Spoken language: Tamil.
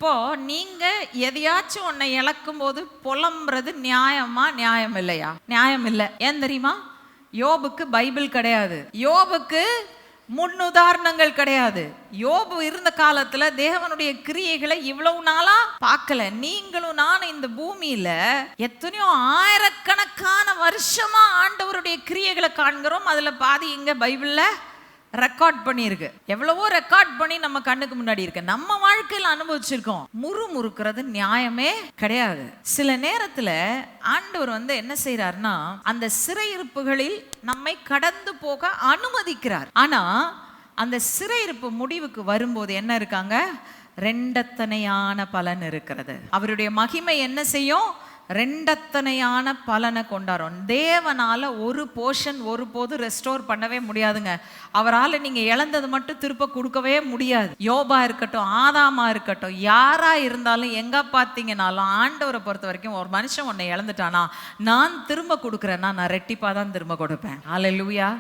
இப்போ நீங்க எதையாச்சும் ஒன்னை இழக்கும் போது புலம்புறது நியாயமா, நியாயம் இல்லையா? நியாயம் இல்லை. ஏன் தெரியுமா? யோபுக்கு பைபிள் கிடையாது, யோபுக்கு முன்னுதாரணங்கள் கிடையாது. யோபு இருந்த காலத்துல தேவனுடைய கிரியைகளை இவ்வளவு நாளா பார்க்கல. நீங்களும் நானும் இந்த பூமியில எத்தனையோ ஆயிரக்கணக்கான வருஷமா ஆண்டவருடைய கிரியைகளை காண்கிறோம். அதுல பாதி இங்க பைபிள்ல ரெக்கார்ட் பண்ணியிருக்கு. எவ்வளவோ ரெக்கார்ட் பண்ணி நம்ம கண்ணுக்கு முன்னாடி இருக்கு, நம்ம வாழ்க்கையில் அனுபவிச்சிருக்கோம். முறுமுறுக்கிறது நியாயமே கிடையாது. சில நேரத்துல ஆண்டவர் என்ன செய்யறாருன்னா, அந்த சிறையிருப்புகளில் நம்மை கடந்து போக அனுமதிக்கிறார். ஆனா அந்த சிறையிருப்பு முடிவுக்கு வரும்போது என்ன இருக்காங்க? ரெண்டத்தனையான பலன் இருக்கிறது. அவருடைய மகிமை என்ன செய்யும்? ரெண்டத்தனையான பலனை கொண்டாடும். தேவனால ஒரு போர்ஷன் ஒருபோது ரெஸ்டோர் பண்ணவே முடியாதுங்க. அவரால் நீங்க இழந்தது மட்டும் திருப்ப கொடுக்கவே முடியாது. யோபா இருக்கட்டும், ஆதாமா இருக்கட்டும், யாரா இருந்தாலும் எங்க பார்த்தீங்கன்னாலும் ஆண்டவரை பொறுத்த வரைக்கும் ஒரு மனுஷன் உன்னை இழந்துட்டானா, நான் திரும்ப கொடுக்குறேன்னா நான் ரெட்டிப்பா தான் திரும்ப கொடுப்பேன். ஹல்லேலூயா.